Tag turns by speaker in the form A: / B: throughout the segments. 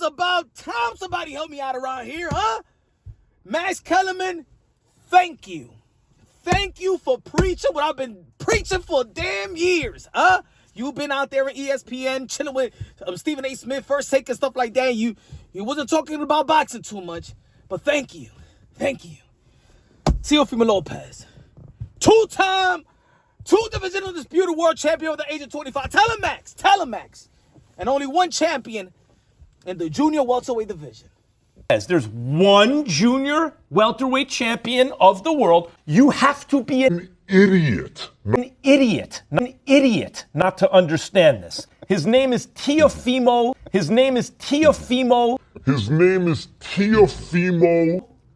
A: about time somebody help me out around here, huh? Max Kellerman, thank you. Thank you for preaching what I've been preaching for damn years, huh? You've been out there at ESPN chilling with Stephen A. Smith, First Take and stuff like that. You wasn't talking about boxing too much, but thank you. Thank you. Teofimo Lopez, two-division undisputed world champion at the age of 25. Tell him, Max. And only one champion in the junior welterweight division.
B: There's one junior welterweight champion of the world. You have to be an idiot not to understand this. His name is Teofimo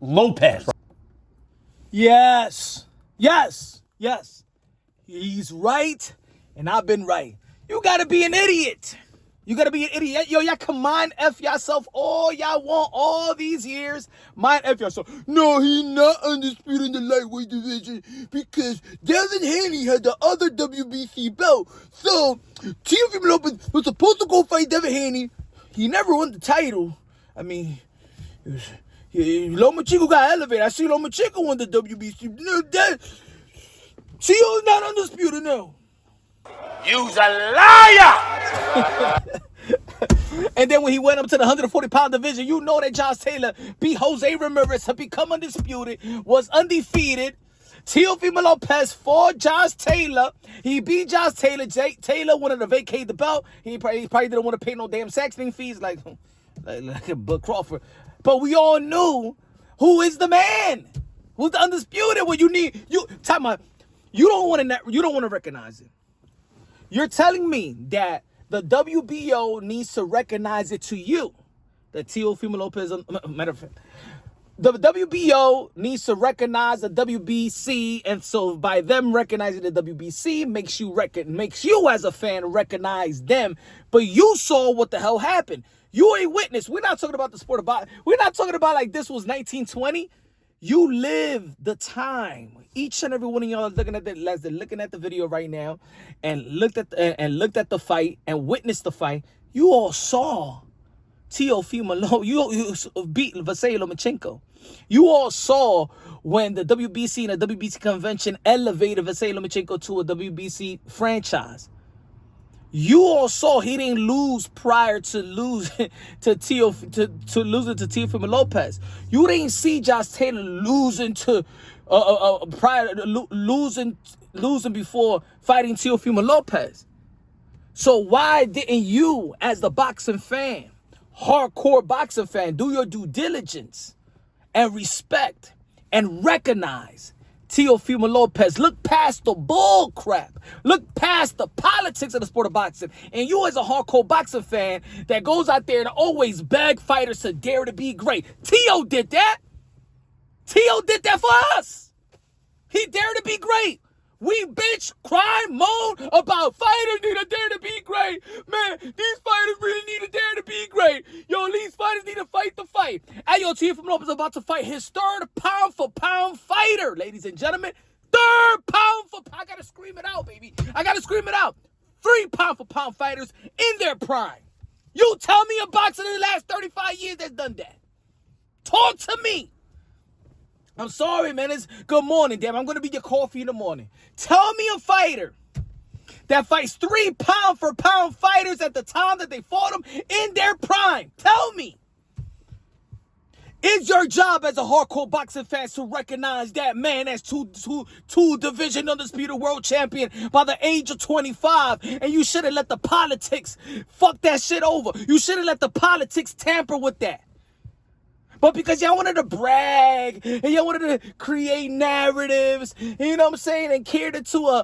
B: Lopez.
A: Yes. He's right, and I've been right. You gotta be an idiot. Yo, y'all can mind F yourself all y'all want all these years. Mind F yourself. No, he not undisputed in the lightweight division because Devin Haney had the other WBC belt. So, Teofimo Lopez was supposed to go fight Devin Haney. He never won the title. I mean, Lomachenko got elevated. I see Lomachenko won the WBC. No, Teo's not undisputed now.
B: You's a liar!
A: And then when he went up to the 140-pound division, you know that Josh Taylor beat Jose Ramirez to become undisputed, was undefeated. Teofimo Lopez fought Josh Taylor. He beat Josh Taylor. Taylor wanted to vacate the belt. He probably didn't want to pay no damn sanctioning fees like Bud Crawford. But we all knew who is the man, who's the undisputed. What you need, time out. You don't want to recognize it. You're telling me that the WBO needs to recognize it to you. That Teofimo Lopez, matter of fact, the WBO needs to recognize the WBC, and so by them recognizing the WBC makes you as a fan recognize them. But you saw what the hell happened. You ain't witness. We're not talking about the sport of boxing. We're not talking about like this was 1920. You live the time. Each and every one of y'all is looking at the video right now, and looked at the fight and witnessed the fight. You all saw Teofimo. You beat Vasily Lomachenko. You all saw when the WBC and the WBC convention elevated Vasily Lomachenko to a WBC franchise. You all saw he didn't lose prior to losing to Teofimo Lopez. You didn't see Josh Taylor losing to losing before fighting Teofimo Lopez. So why didn't you, as the boxing fan, hardcore boxing fan, do your due diligence and respect and recognize Teofimo Lopez? Look past the bull crap. Look past the politics of the sport of boxing. And you as a hardcore boxing fan that goes out there and always beg fighters to dare to be great. Teo did that. Teo did that for us. He dared to be great. We bitch, cry, moan about fighters need to dare to be great. Man, these fighters really need to dare to be great. Yo, these fighters need to fight the fight. Hey, yo, Teofimo Lopez is about to fight his third pound-for-pound fighter, ladies and gentlemen. Third pound-for-pound. I got to scream it out, baby. I got to scream it out. 3 pound-for-pound fighters in their prime. You tell me a boxer in the last 35 years that's done that. Talk to me. I'm sorry, man. It's good morning, damn. I'm going to be your coffee in the morning. Tell me a fighter that fights 3 pound-for-pound fighters at the time that they fought them in their prime. Tell me. It's your job as a hardcore boxing fan to recognize that man as two-division undisputed world champion by the age of 25. And you shouldn't let the politics fuck that shit over. You shouldn't let the politics tamper with that. But because y'all wanted to brag and y'all wanted to create narratives, you know what I'm saying, and catered to a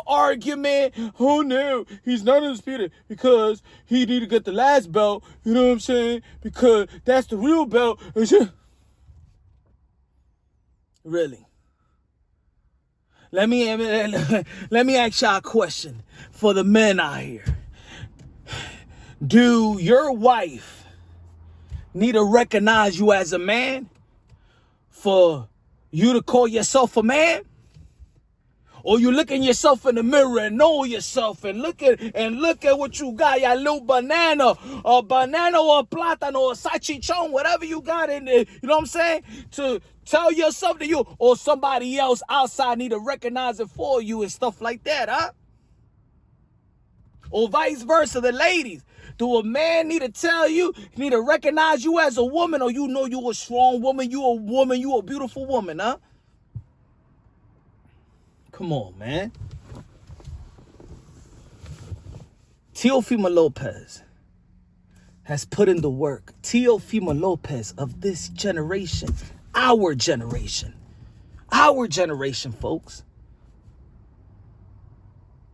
A: argument. Oh no, he's not undisputed because he need to get the last belt. You know what I'm saying? Because that's the real belt. Really? Let me ask y'all a question for the men out here. Do your wife need to recognize you as a man for you to call yourself a man? Or you looking yourself in the mirror and know yourself and look at what you got, your little banana or plátano or salchichon, whatever you got in there, you know what I'm saying? To tell yourself that you or somebody else outside need to recognize it for you and stuff like that, huh? Or vice versa, the ladies. Do a man need to tell you, need to recognize you as a woman, or you know you a strong woman, you a beautiful woman, huh? Come on, man. Teofimo Lopez has put in the work. Teofimo Lopez of this generation, our generation, folks,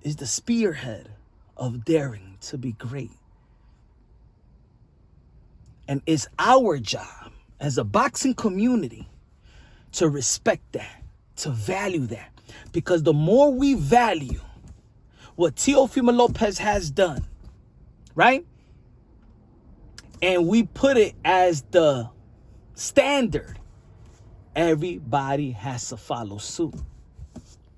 A: is the spearhead of daring to be great. And it's our job as a boxing community to respect that, to value that. Because the more we value what Teofimo Lopez has done, right? And we put it as the standard, everybody has to follow suit.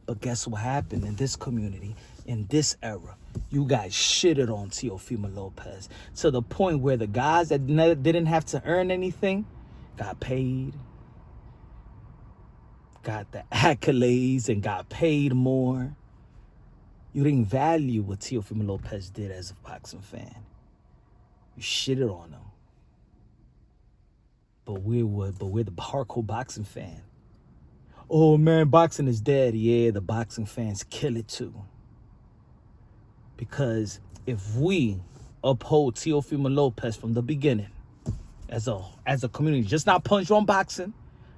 A: But guess what happened in this community, in this era? You guys shitted on Teofimo Lopez to the point where the guys that didn't have to earn anything got paid, got the accolades, and got paid more. You didn't value what Teofimo Lopez did as a boxing fan. You shitted on him. But we're the hardcore boxing fan. Oh man, boxing is dead. Yeah, the boxing fans kill it too. Because if we uphold Teofimo Lopez from the beginning as a community, just not Punch Drunk Boxing,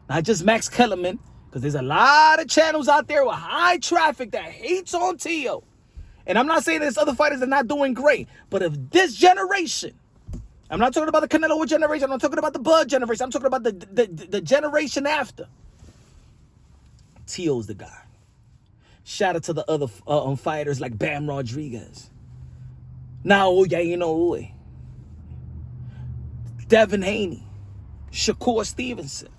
A: not just Max Kellerman, because there's a lot of channels out there with high traffic that hates on Teo. And I'm not saying there's other fighters that are not doing great, but if this generation, I'm not talking about the Canelo generation, I'm not talking about the Bud generation, I'm talking about the generation after. Teo's the guy. Shout out to the other fighters like Bam Rodriguez. Now, Devin Haney, Shakur Stevenson.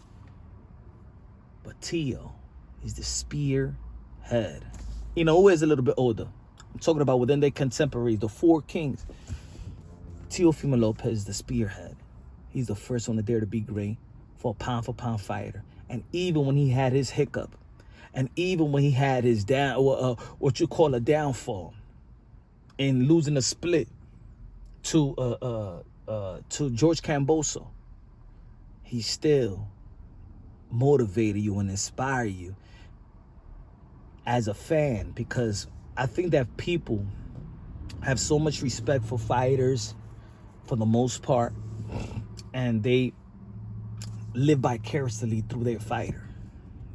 A: But Teo is the spearhead. Who is a little bit older? I'm talking about within their contemporaries, the four kings. Teofimo Lopez is the spearhead. He's the first one to dare to be great for a pound fighter. And even when he had his hiccup, and even when he had his what you call a downfall, in losing a split to George Camboso, he still motivated you and inspired you as a fan, because I think that people have so much respect for fighters for the most part, and they live vicariously through their fighter,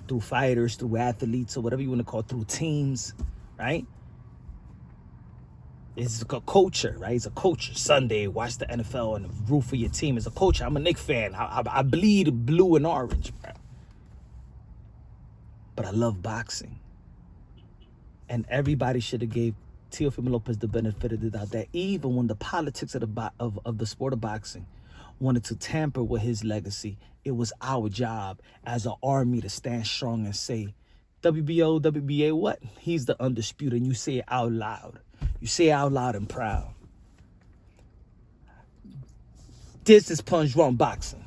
A: through fighters, through athletes, or whatever you want to call it, through teams, right? It's a culture, right? It's a culture. Sunday, watch the NFL and root for your team. It's a culture. I'm a Knicks fan. I bleed blue and orange, bro. But I love boxing. And everybody should have gave Teofimo Lopez the benefit of the doubt that even when the politics of the sport of boxing wanted to tamper with his legacy, it was our job as an army to stand strong and say, WBO, WBA, what? He's the undisputed. And you say it out loud. You say it out loud and proud. This is Punch Drunk Boxing.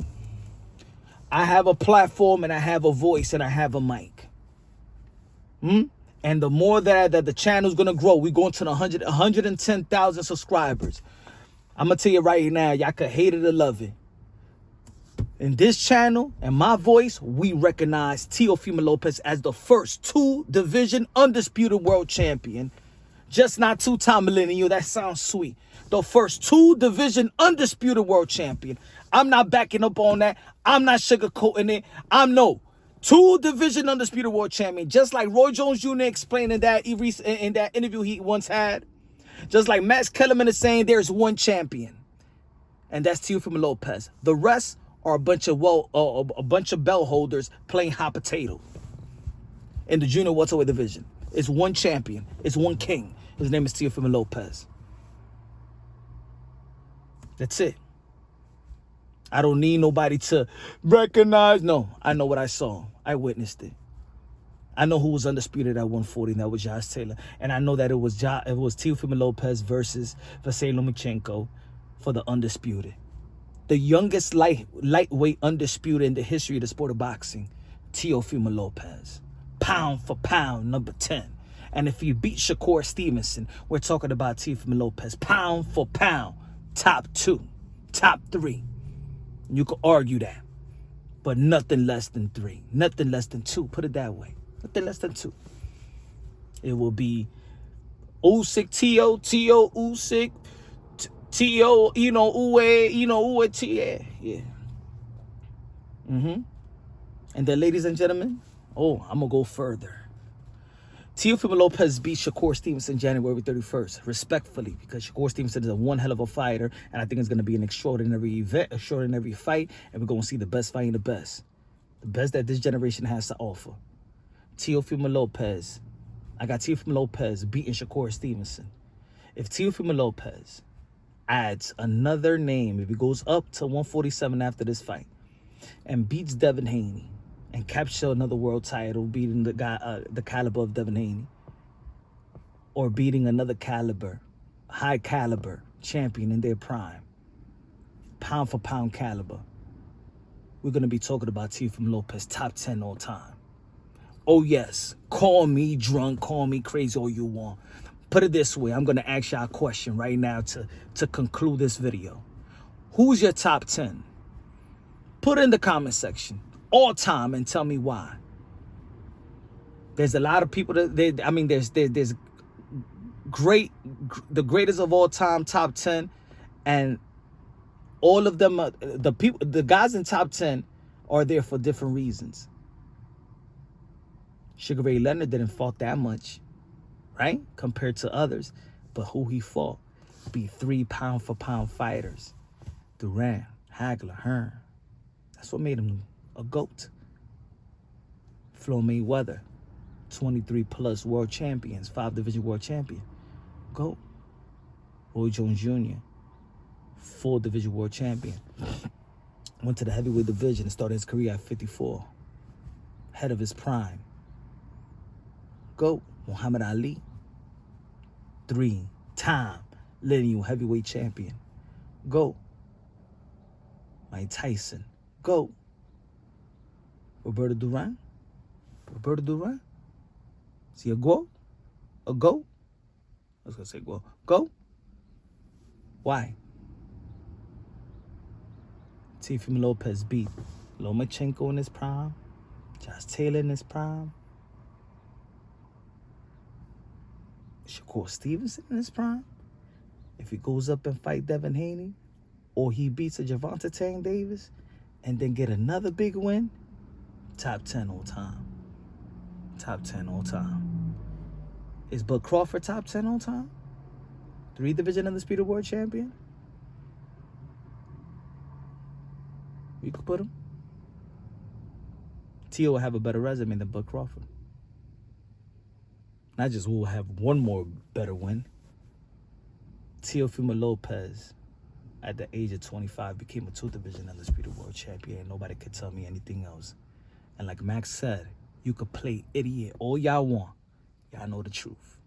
A: I have a platform and I have a voice and I have a mic. And the more that the channel's going to grow, we're going to the 110,000 subscribers. I'm going to tell you right now, y'all could hate it or love it. In this channel and my voice, we recognize Teofimo Lopez as the first 2-division undisputed world champion. Just not 2-time millennial. That sounds sweet. The first 2-division undisputed world champion. I'm not backing up on that. I'm not sugarcoating it. I'm no 2-division undisputed world champion. Just like Roy Jones Jr. explained in that interview he once had. Just like Max Kellerman is saying, there's one champion. And that's Teofimo Lopez. The rest are a bunch of belt holders playing hot potato in the junior welterweight division. It's one champion. It's one king. His name is Teofimo Lopez. That's it. I don't need nobody to recognize. No, I know what I saw. I witnessed it. I know who was undisputed at 140, and that was Josh Taylor. And I know that it was Teofimo Lopez versus Vasily Lomachenko for the undisputed. The youngest lightweight undisputed in the history of the sport of boxing, Teofimo Lopez. Pound for pound, number 10. And if you beat Shakur Stevenson, we're talking about Teofimo Lopez. Pound for pound, top 2, top 3. You could argue that. But nothing less than 3. Nothing less than 2. Put it that way. Nothing less than 2. It will be Usyk, T.O., Usyk, T.O., Uwe, T.A. Yeah. And then, ladies and gentlemen, I'm going to go further. Teofimo Lopez beat Shakur Stevenson January 31st, respectfully, because Shakur Stevenson is a one hell of a fighter, and I think it's going to be an extraordinary event, extraordinary fight, and we're going to see the best fighting the best that this generation has to offer. Teofimo Lopez, I got Teofimo Lopez beating Shakur Stevenson. If Teofimo Lopez adds another name, if he goes up to 147 after this fight, and beats Devin Haney, and capture another world title, beating the guy, the caliber of Devin Haney, or beating another high caliber champion in their prime, pound for pound caliber, we're going to be talking about Teofimo Lopez, top 10 all time. Oh yes, call me drunk, call me crazy all you want. Put it this way, I'm going to ask y'all a question right now to conclude this video. Who's your top 10? Put it in the comment section. All time, and tell me why. There's a lot of people there's the greatest of all time, top 10, and all of them the guys in top 10 are there for different reasons. Sugar Ray Leonard didn't fought that much, right, compared to others, but who he fought beat 3 pound for pound fighters: Duran, Hagler, Hearn. That's what made him a GOAT. Floyd Mayweather, 23 plus world champions, 5 division world champion. GOAT. Roy Jones Jr., 4 division world champion. Went to the heavyweight division and started his career at 54. Head of his prime. GOAT. Muhammad Ali, 3-time lineal heavyweight champion. GOAT. Mike Tyson. GOAT. Roberto Duran? Is he a GOAT? A GOAT? I was going to say GOAT. GOAT? Why? Teofimo Lopez beat Lomachenko in his prime, Josh Taylor in his prime, Shakur Stevenson in his prime. If he goes up and fight Devin Haney, or he beats a Gervonta Tank Davis, and then get another big win, top 10 all time. Top 10 all time. Is Bud Crawford top 10 all time? 3 division undisputed world champion? You could put him. Tio will have a better resume than Bud Crawford. Not just will have one more better win. Teofimo Lopez, at the age of 25, became a 2 division undisputed world champion, and nobody could tell me anything else. And like Max said, you could play idiot all y'all want. Y'all know the truth.